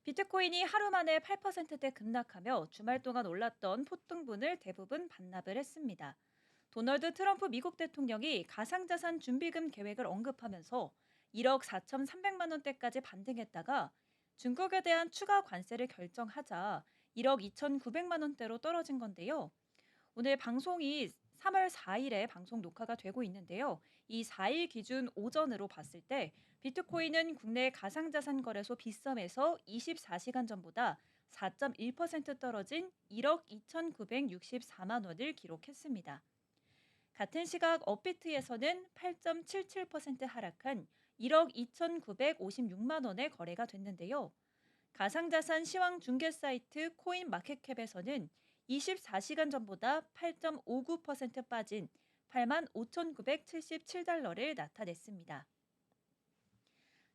비트코인이 하루 만에 8%대 급락하며 주말 동안 올랐던 포통분을 대부분 반납을 했습니다. 도널드 트럼프 미국 대통령이 가상자산 준비금 계획을 언급하면서 1억 4,300만 원대까지 반등했다가 중국에 대한 추가 관세를 결정하자 1억 2,900만 원대로 떨어진 건데요. 오늘 방송이 3월 4일에 방송 녹화가 되고 있는데요. 이 4일 기준 오전으로 봤을 때 비트코인은 국내 가상자산 거래소 빗썸에서 24시간 전보다 4.1% 떨어진 1억 2,964만 원을 기록했습니다. 같은 시각 업비트에서는 8.77% 하락한 1억 2,956만 원의 거래가 됐는데요. 가상자산 시황 중개 사이트 코인마켓캡에서는 24시간 전보다 8.59% 빠진 8만 5,977달러를 나타냈습니다.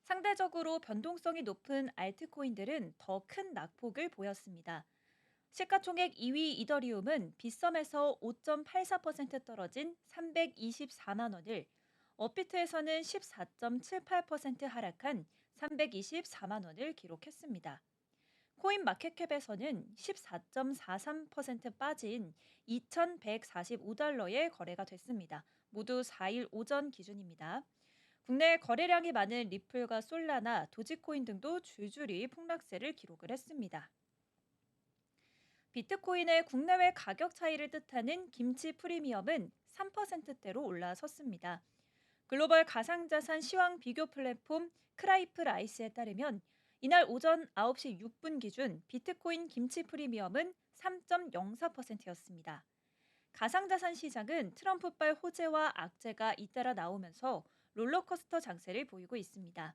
상대적으로 변동성이 높은 알트코인들은 더 큰 낙폭을 보였습니다. 시가총액 2위 이더리움은 빗썸에서 5.84% 떨어진 324만 원을, 업비트에서는 14.78% 하락한 324만 원을 기록했습니다. 코인마켓캡에서는 14.43% 빠진 2,145달러의 거래가 됐습니다. 모두 4일 오전 기준입니다. 국내 거래량이 많은 리플과 솔라나, 도지코인 등도 줄줄이 폭락세를 기록을 했습니다. 비트코인의 국내외 가격 차이를 뜻하는 김치 프리미엄은 3%대로 올라섰습니다. 글로벌 가상자산 시황 비교 플랫폼 크라이프라이스에 따르면 이날 오전 9시 6분 기준 비트코인 김치 프리미엄은 3.04%였습니다. 가상자산 시장은 트럼프발 호재와 악재가 잇따라 나오면서 롤러코스터 장세를 보이고 있습니다.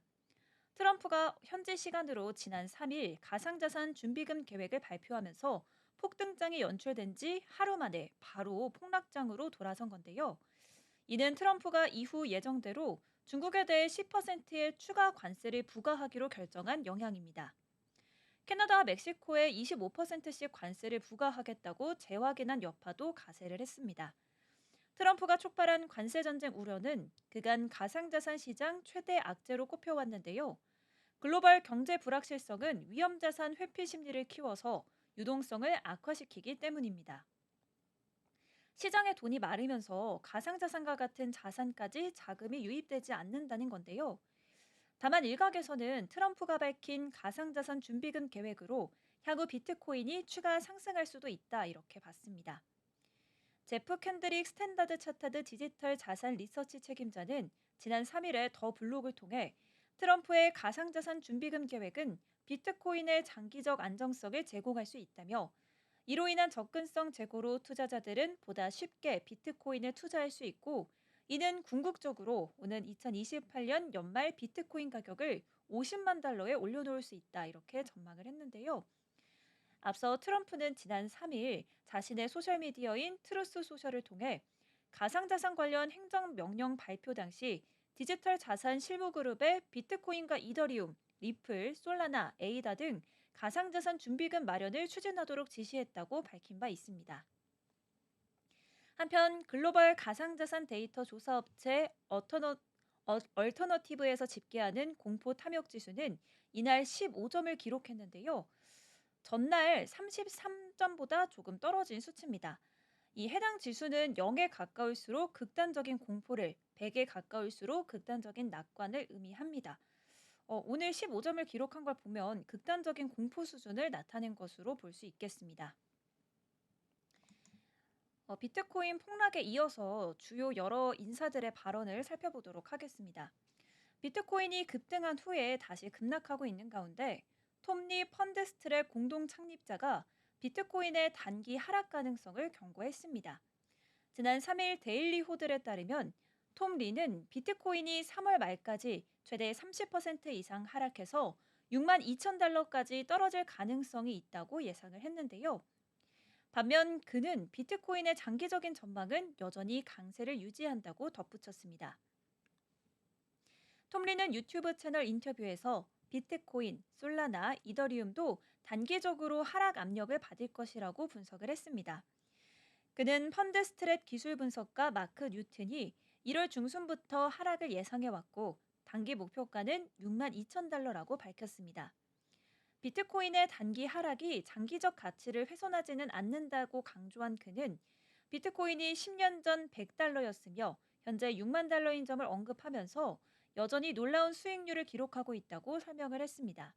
트럼프가 현지 시간으로 지난 3일 가상자산 준비금 계획을 발표하면서 폭등장이 연출된 지 하루 만에 바로 폭락장으로 돌아선 건데요. 이는 트럼프가 이후 예정대로 중국에 대해 10%의 추가 관세를 부과하기로 결정한 영향입니다. 캐나다와 멕시코에 25%씩 관세를 부과하겠다고 재확인한 여파도 가세를 했습니다. 트럼프가 촉발한 관세 전쟁 우려는 그간 가상자산 시장 최대 악재로 꼽혀왔는데요. 글로벌 경제 불확실성은 위험자산 회피 심리를 키워서 유동성을 악화시키기 때문입니다. 시장에 돈이 마르면서 가상자산과 같은 자산까지 자금이 유입되지 않는다는 건데요. 다만 일각에서는 트럼프가 밝힌 가상자산 준비금 계획으로 향후 비트코인이 추가 상승할 수도 있다 이렇게 봤습니다. 제프 캔드릭 스탠다드 차타드 디지털 자산 리서치 책임자는 지난 3일에 더 블록을 통해 트럼프의 가상자산 준비금 계획은 비트코인의 장기적 안정성을 제공할 수 있다며, 이로 인한 접근성 제고로 투자자들은 보다 쉽게 비트코인에 투자할 수 있고, 이는 궁극적으로 오는 2028년 연말 비트코인 가격을 50만 달러에 올려놓을 수 있다 이렇게 전망을 했는데요. 앞서 트럼프는 지난 3일 자신의 소셜미디어인 트루스 소셜을 통해 가상자산 관련 행정명령 발표 당시 디지털 자산 실무그룹의 비트코인과 이더리움, 리플, 솔라나, 에이다 등 가상자산 준비금 마련을 추진하도록 지시했다고 밝힌 바 있습니다. 한편 글로벌 가상자산 데이터 조사업체 얼터너티브에서 집계하는 공포 탐욕 지수는 이날 15점을 기록했는데요. 전날 33점보다 조금 떨어진 수치입니다. 이 해당 지수는 0에 가까울수록 극단적인 공포를, 100에 가까울수록 극단적인 낙관을 의미합니다. 오늘 15점을 기록한 걸 보면 극단적인 공포 수준을 나타낸 것으로 볼 수 있겠습니다. 비트코인 폭락에 이어서 주요 여러 인사들의 발언을 살펴보도록 하겠습니다. 비트코인이 급등한 후에 다시 급락하고 있는 가운데 톰리 펀드스트랩 공동 창립자가 비트코인의 단기 하락 가능성을 경고했습니다. 지난 3일 데일리 호들에 따르면 톰 리는 비트코인이 3월 말까지 최대 30% 이상 하락해서 6만 2천 달러까지 떨어질 가능성이 있다고 예상을 했는데요. 반면 그는 비트코인의 장기적인 전망은 여전히 강세를 유지한다고 덧붙였습니다. 톰리는 유튜브 채널 인터뷰에서 비트코인, 솔라나, 이더리움도 단기적으로 하락 압력을 받을 것이라고 분석을 했습니다. 그는 펀드 스트랩 기술 분석가 마크 뉴튼이 1월 중순부터 하락을 예상해왔고 단기 목표가는 6만 2천 달러라고 밝혔습니다. 비트코인의 단기 하락이 장기적 가치를 훼손하지는 않는다고 강조한 그는 비트코인이 10년 전 100달러였으며 현재 6만 달러인 점을 언급하면서 여전히 놀라운 수익률을 기록하고 있다고 설명을 했습니다.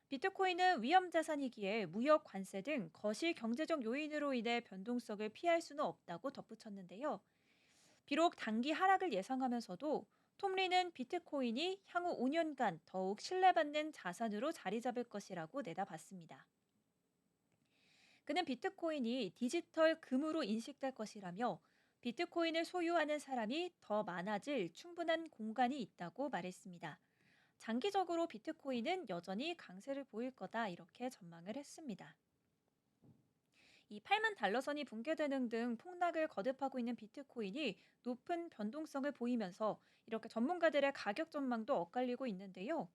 비트코인은 위험 자산이기에 무역 관세 등 거시 경제적 요인으로 인해 변동성을 피할 수는 없다고 덧붙였는데요. 비록 단기 하락을 예상하면서도 톰리는 비트코인이 향후 5년간 더욱 신뢰받는 자산으로 자리 잡을 것이라고 내다봤습니다. 그는 비트코인이 디지털 금으로 인식될 것이라며 비트코인을 소유하는 사람이 더 많아질 충분한 공간이 있다고 말했습니다. 장기적으로 비트코인은 여전히 강세를 보일 거다 이렇게 전망을 했습니다. 이 8만 달러선이 붕괴되는 등 폭락을 거듭하고 있는 비트코인이 높은 변동성을 보이면서 이렇게 전문가들의 가격 전망도 엇갈리고 있는데요.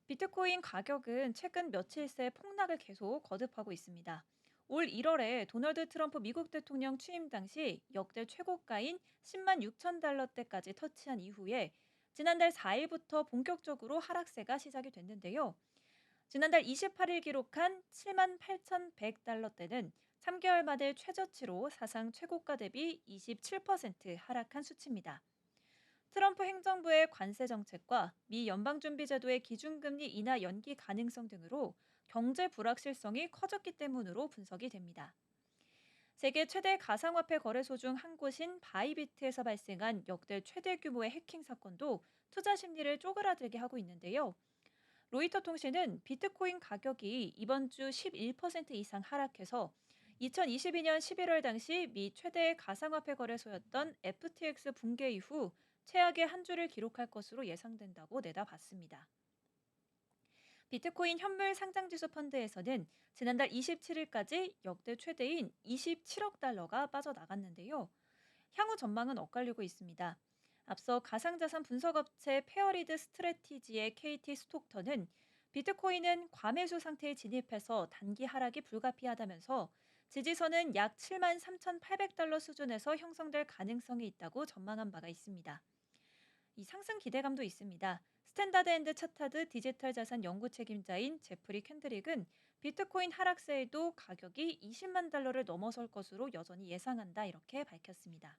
비트코인 가격은 최근 며칠 새 폭락을 계속 거듭하고 있습니다. 올 1월에 도널드 트럼프 미국 대통령 취임 당시 역대 최고가인 10만 6천 달러대까지 터치한 이후에 지난달 4일부터 본격적으로 하락세가 시작이 됐는데요. 지난달 28일 기록한 7만 8,100달러대는 3개월 만에 최저치로 사상 최고가 대비 27% 하락한 수치입니다. 트럼프 행정부의 관세 정책과 미 연방준비제도의 기준금리 인하 연기 가능성 등으로 경제 불확실성이 커졌기 때문으로 분석이 됩니다. 세계 최대 가상화폐 거래소 중 한 곳인 바이비트에서 발생한 역대 최대 규모의 해킹 사건도 투자 심리를 쪼그라들게 하고 있는데요. 로이터 통신은 비트코인 가격이 이번 주 11% 이상 하락해서 2022년 11월 당시 미 최대 가상화폐 거래소였던 FTX 붕괴 이후 최악의 한 주를 기록할 것으로 예상된다고 내다봤습니다. 비트코인 현물 상장지수 펀드에서는 지난달 27일까지 역대 최대인 27억 달러가 빠져나갔는데요. 향후 전망은 엇갈리고 있습니다. 앞서 가상자산 분석업체 페어리드 스트래티지의 KT 스톡턴은 비트코인은 과매수 상태에 진입해서 단기 하락이 불가피하다면서 지지선은 약 7만 3,800달러 수준에서 형성될 가능성이 있다고 전망한 바가 있습니다. 이 상승 기대감도 있습니다. 스탠다드 앤드 차타드 디지털 자산 연구 책임자인 제프리 캔드릭은 비트코인 하락세에도 가격이 20만 달러를 넘어설 것으로 여전히 예상한다 이렇게 밝혔습니다.